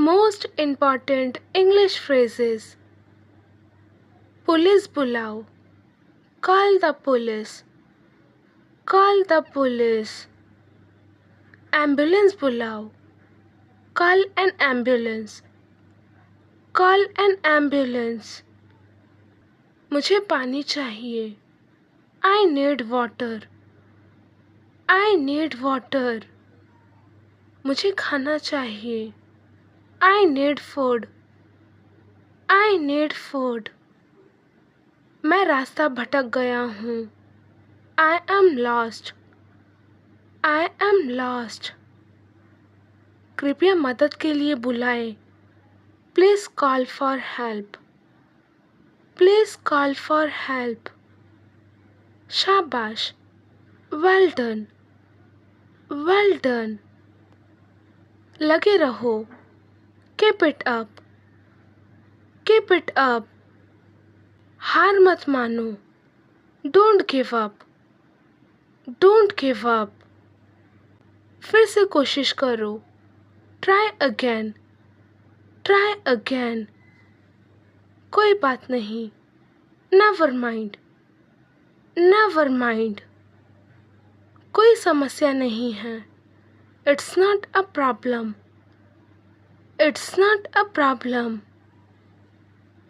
Most important English phrases. Police बुलाओ. Call the police. Call the police. Ambulance बुलाओ. Call an ambulance. Call an ambulance. मुझे पानी चाहिए. I need water. I need water. मुझे खाना चाहिए. I need food. I need food. मैं रास्ता भटक गया हूँ. I am lost. I am lost. कृपया मदद के लिए बुलाएं. Please call for help. Please call for help. शाबाश. Well done. Well done. लगे रहो. Keep it up. Keep it up. हार मत मानो. Don't give up. Don't give up. फिर से कोशिश करो. Try again. Try again. कोई बात नहीं. Never mind. Never mind. कोई समस्या नहीं है. It's not a problem. It's not a problem.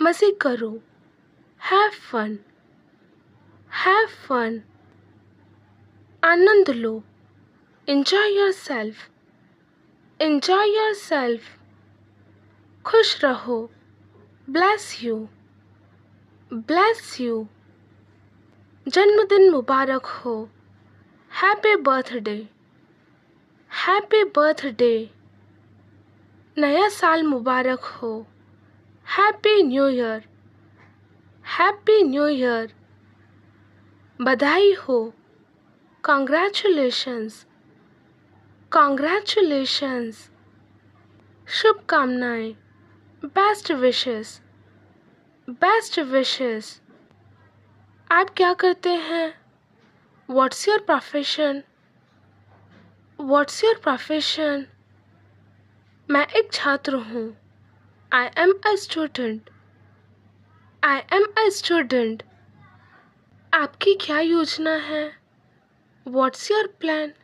मज़े करो. Have fun. Have fun. Anand low. Enjoy yourself. Enjoy yourself. खुश रहो. Bless you. Bless you. जन्मदिन मुबारक हो. Happy birthday. Happy birthday. नया साल मुबारक हो. Happy New Year. Happy New Year. बधाई हो. Congratulations. Congratulations. शुभकामनाएं. Best wishes. Best wishes. आप क्या करते हैं? What's your profession? What's your profession? मैं एक छात्र हूँ. I am a student. I am a student. आपकी क्या योजना है? What's your plan?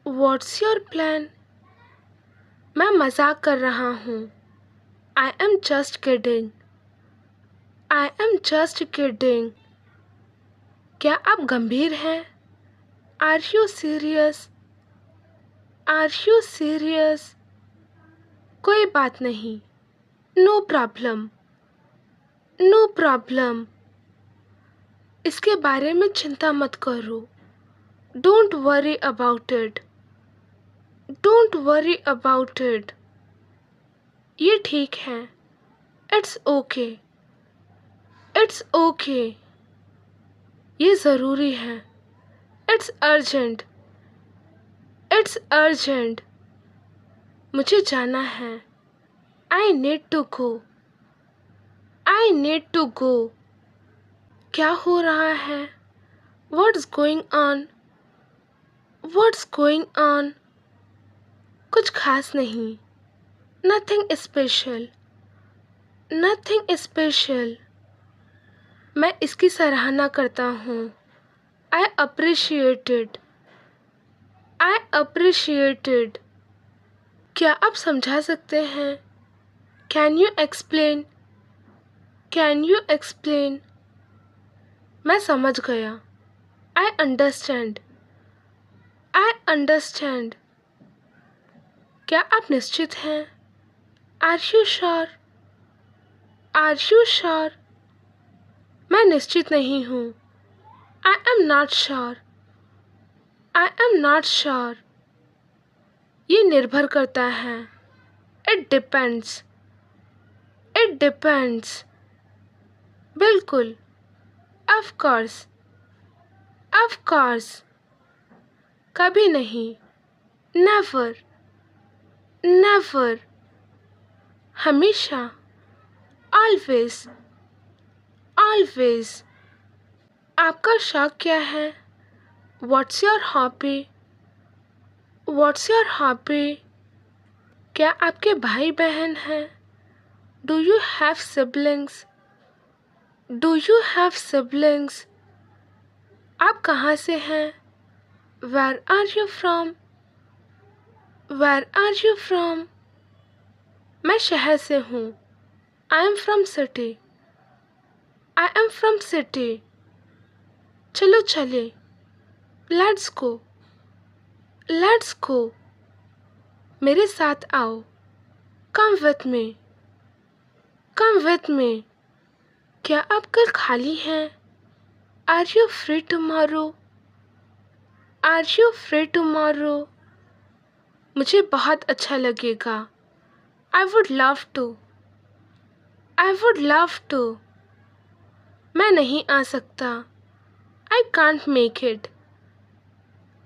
What's your plan? मैं मजाक कर रहा हूँ. I am just kidding. I am just kidding. क्या आप गंभीर हैं? Are you serious? Are you serious? कोई बात नहीं. No problem. No problem. इसके बारे में चिंता मत करो. Don't worry about it. Don't worry about it. ये ठीक है. It's okay. It's okay. ये ज़रूरी है. It's urgent. It's urgent. मुझे जाना है. I need to go. I need to go. क्या हो रहा है? What's going on? What's going on? कुछ खास नहीं. Nothing special. Nothing special. मैं इसकी सराहना करता हूँ. I appreciate it. I appreciate it. क्या आप समझा सकते हैं? Can you explain? Can you explain? मैं समझ गया. I understand. I understand. क्या आप निश्चित हैं? Are you sure? Are you sure? मैं निश्चित नहीं हूँ. I am not sure. I am not sure. ये निर्भर करता है. It depends. It depends. बिल्कुल. Of course. Of course. कभी नहीं. Never. Never. हमेशा. Always. Always. आपका शौक क्या है? What's your hobby? What's your hobby? क्या आपके भाई बहन हैं? Do you have siblings? Do you have siblings? आप कहाँ से हैं? Where are you from? Where are you from? मैं शहर से हूँ। I am from city. I am from city. चलो चले। Let's go. Let's go. मेरे साथ आओ। Come with me. Come with me. क्या आप कल खाली हैं? Are you free tomorrow? Are you free tomorrow? मुझे बहुत अच्छा लगेगा। I would love to. I would love to. मैं नहीं आ सकता। I can't make it.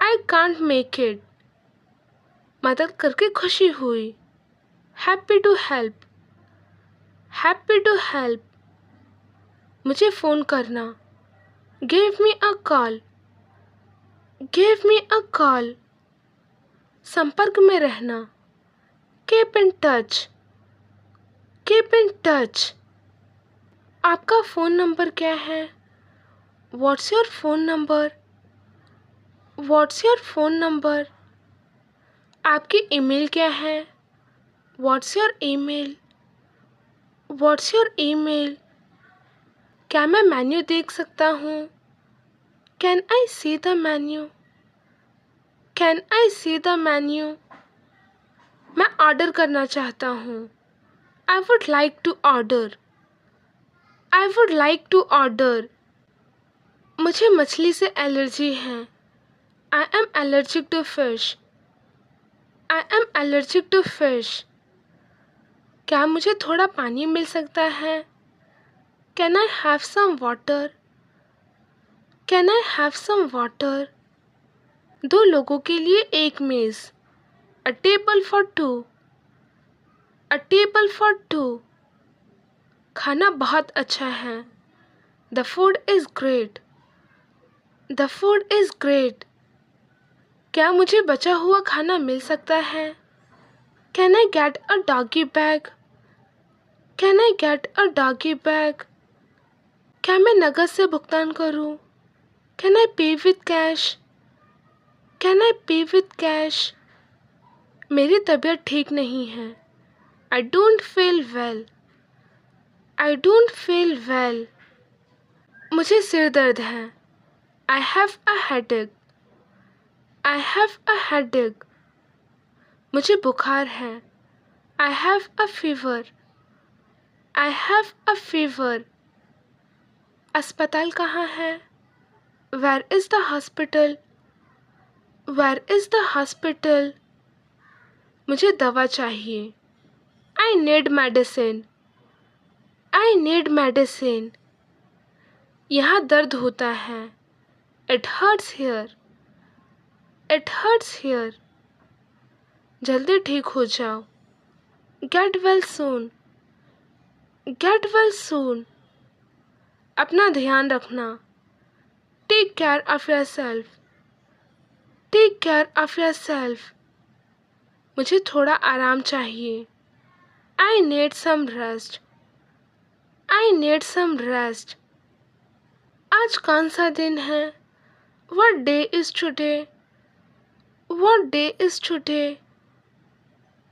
I can't make it. मदद करके खुशी हुई। Happy to help. Happy to help. मुझे फ़ोन करना। Give me a call. Give me a call. संपर्क में रहना। Keep in touch. Keep in touch. आपका फ़ोन नंबर क्या है? What's your phone number? What's your phone number? आपकी email क्या है? What's your email? What's your email? क्या मैं मेन्यू देख सकता हूँ? Can I see the menu? Can I see the menu? मैं ऑर्डर करना चाहता हूँ। I would like to order. I would like to order. मुझे मछली से एलर्जी है। I am allergic to fish. I am allergic to fish. क्या मुझे थोड़ा पानी मिल सकता है? Can I have some water? Can I have some water? दो लोगों के लिए एक मेज़। अ table for two. A table for two. खाना बहुत अच्छा है। The food is great. The food is great. क्या मुझे बचा हुआ खाना मिल सकता है? Can I get a doggy bag? Can I get a doggy bag? क्या मैं नकद से भुगतान करूं? कैन आई पे विथ कैश? कैन आई पे विथ कैश? मेरी तबीयत ठीक नहीं है। I don't feel well. I don't feel well. मुझे सिर दर्द है। I have a headache. I have a headache. मुझे बुखार है। I have a fever. I have a fever. अस्पताल कहाँ है? Where is the hospital? Where is the hospital? मुझे दवा चाहिए। I need medicine. I need medicine. यहाँ दर्द होता है। It hurts here. It hurts here. जल्दी ठीक हो जाओ। Gate well soon. Get well soon. अपना ध्यान रखना। Take care of yourself. Take care of yourself. मुझे थोड़ा आराम चाहिए। I need some rest. I need some rest. आज कौन सा दिन है? What day is today? What day is today?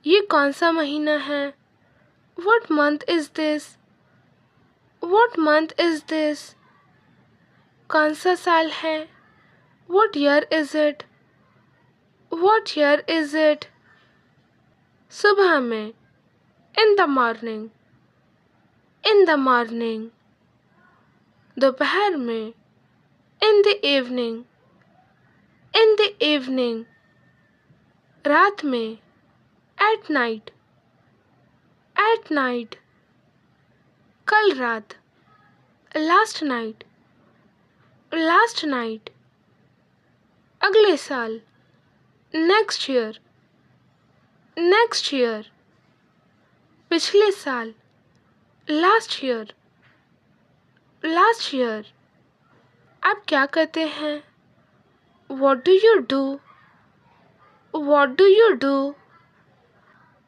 ये कौन सा महीना है? What month is this? What month is this? कौन सा साल है? What year is it? What year is it? सुबह में। In the morning. In the morning. दोपहर में। In the evening. In the evening. रात में। At night. At night. कल रात। Last night. Last night. अगले साल। Next year. Next year. पिछले साल। Last year. Last year. आप क्या करते हैं? What do you do? What do you do?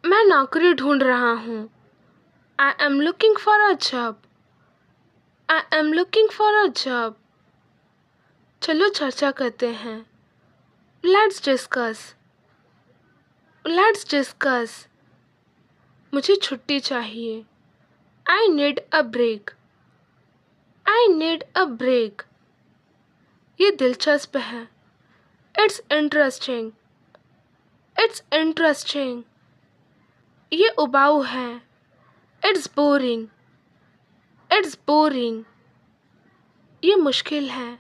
मैं नौकरी ढूंढ रहा हूँ। I am looking for a job. I am looking for a job. चलो चर्चा करते हैं। Let's discuss. Let's discuss. मुझे छुट्टी चाहिए। I need a break. I need a break. ये दिलचस्प है। It's interesting. It's interesting. ये उबाऊ है। It's boring. It's boring. ये मुश्किल है।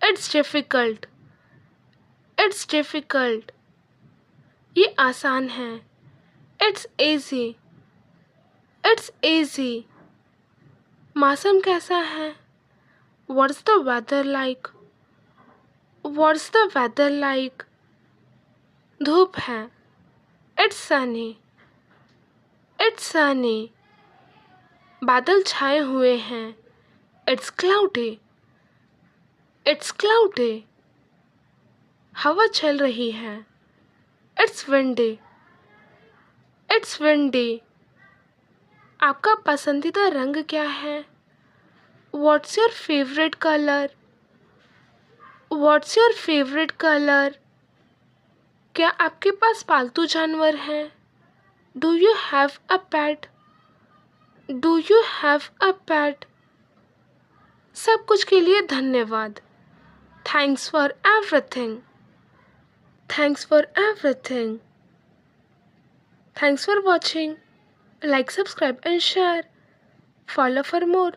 It's difficult. It's difficult. ये आसान है। It's easy. It's easy. मौसम कैसा है? What's the weather like? What's the weather like? धूप है। It's sunny. It's sunny. बादल छाए हुए हैं। It's cloudy. It's cloudy. हवा चल रही है। It's windy. It's windy. आपका पसंदीदा रंग क्या है? What's your favourite colour? What's your favourite colour? क्या आपके पास पालतू जानवर हैं? Do you have a pet? Do you have a pet? सब कुछ के लिए धन्यवाद। Thanks for everything. Thanks for everything. Thanks for watching. Like, subscribe and share. Follow for more.